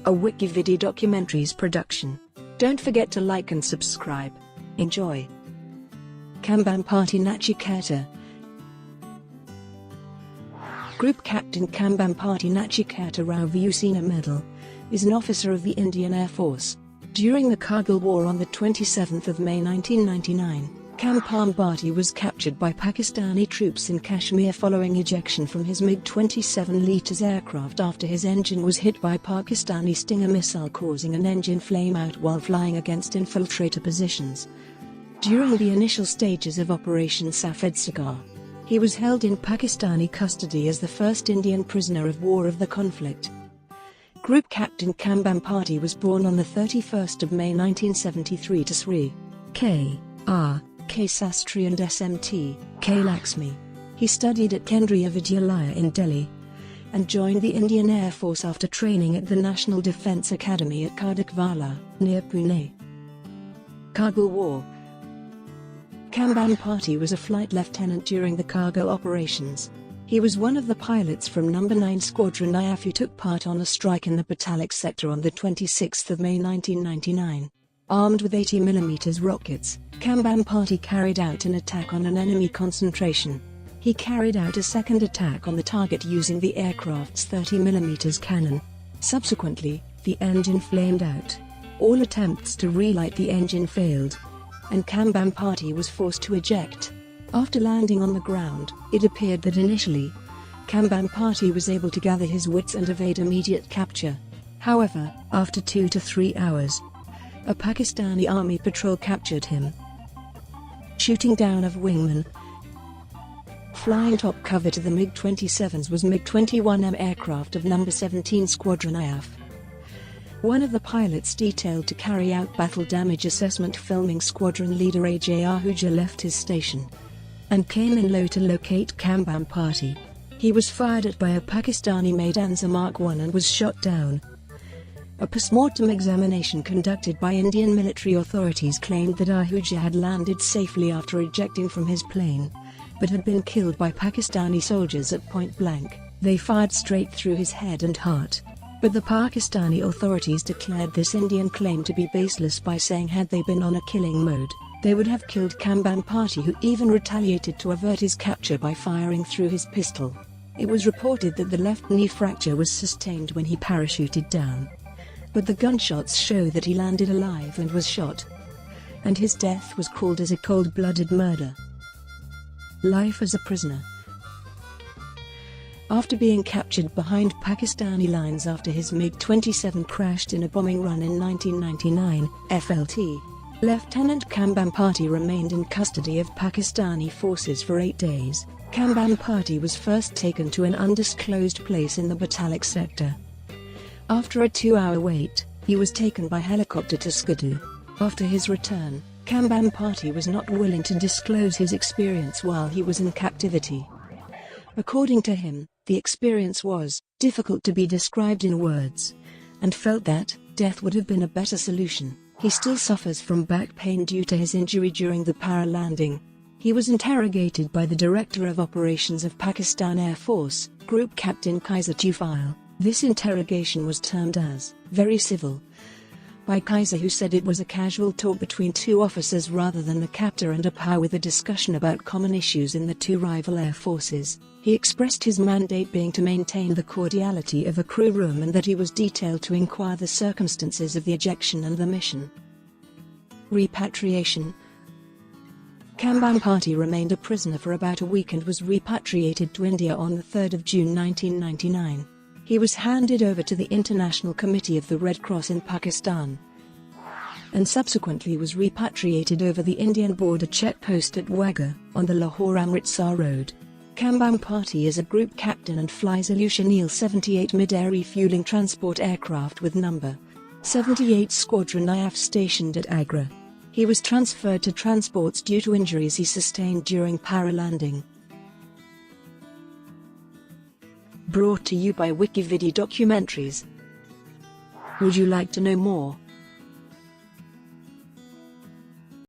a WikiVidi documentaries production. Don't forget to like and subscribe. Enjoy. KAMBAMPATI NACHIKETA. Group Captain Kambampati Nachiketa Rao Vayusena Medal is an officer of the Indian Air Force. During the Kargil War on the 27th of May 1999, Kampambati was captured by Pakistani troops in Kashmir following ejection from his MiG-27 aircraft after his engine was hit by Pakistani Stinger missile, causing an engine flame out while flying against infiltrator positions. During the initial stages of Operation Safed Sagar, he was held in Pakistani custody as the first Indian prisoner of war of the conflict. Group Captain Kambampati was born on the 31st of May 1973 to Sri K. Sastry and Smt, K. Laxmi. He studied at Kendriya Vidyalaya in Delhi and joined the Indian Air Force after training at the National Defence Academy at Khadakvasla, near Pune. Kargil War. Kambampati was a flight lieutenant during the Kargil operations. He was one of the pilots from No. 9 Squadron IAF who took part on a strike in the Patalik sector on the 26th of May 1999. Armed with 80mm rockets, Kambampati carried out an attack on an enemy concentration. He carried out a second attack on the target using the aircraft's 30mm cannon. Subsequently, the engine flamed out. All attempts to relight the engine failed, and Kambampati was forced to eject. After landing on the ground, it appeared that initially, Kambampati was able to gather his wits and evade immediate capture. However, after 2 to 3 hours, a Pakistani army patrol captured him. Shooting down of wingman. Flying top cover to the MiG-27s was MiG-21M aircraft of No. 17 Squadron IAF. One of the pilots detailed to carry out battle damage assessment filming squadron leader Ajay Ahuja left his station and came in low to locate Kambampati. He was fired at by a Pakistani-made Anza Mark I and was shot down. A post-mortem examination conducted by Indian military authorities claimed that Ahuja had landed safely after ejecting from his plane, but had been killed by Pakistani soldiers at point blank. They fired straight through his head and heart. But the Pakistani authorities declared this Indian claim to be baseless by saying had they been on a killing mode, they would have killed Kambampati, who even retaliated to avert his capture by firing through his pistol. It was reported that the left knee fracture was sustained when he parachuted down, but the gunshots show that he landed alive and was shot, and his death was called as a cold-blooded murder. Life as a prisoner. After being captured behind Pakistani lines after his MiG-27 crashed in a bombing run in 1999, FLT, Lieutenant Kambampati remained in custody of Pakistani forces for 8 days. Kambampati was first taken to an undisclosed place in the Patalik sector. After a 2-hour wait, he was taken by helicopter to Skadu. After his return, Kambampati was not willing to disclose his experience while he was in captivity. According to him, the experience was difficult to be described in words, and felt that death would have been a better solution. He still suffers from back pain due to his injury during the para-landing. He was interrogated by the Director of Operations of Pakistan Air Force, Group Captain Kaiser Tufile. This interrogation was termed as very civil by Kaiser, who said it was a casual talk between two officers rather than the captor and a POW, with a discussion about common issues in the two rival air forces. He expressed his mandate being to maintain the cordiality of a crew room and that he was detailed to inquire the circumstances of the ejection and the mission. Repatriation. Kambampati remained a prisoner for about a week and was repatriated to India on the 3rd of June 1999. He was handed over to the International Committee of the Red Cross in Pakistan and subsequently was repatriated over the Indian border checkpost at Wagah, on the Lahore-Amritsar road. Kambampati is a group captain and flies Ilyushin Il-78 mid-air refueling transport aircraft with No. 78 Squadron IAF stationed at Agra. He was transferred to transports due to injuries he sustained during para-landing. Brought to you by WikiVidi Documentaries. Would you like to know more?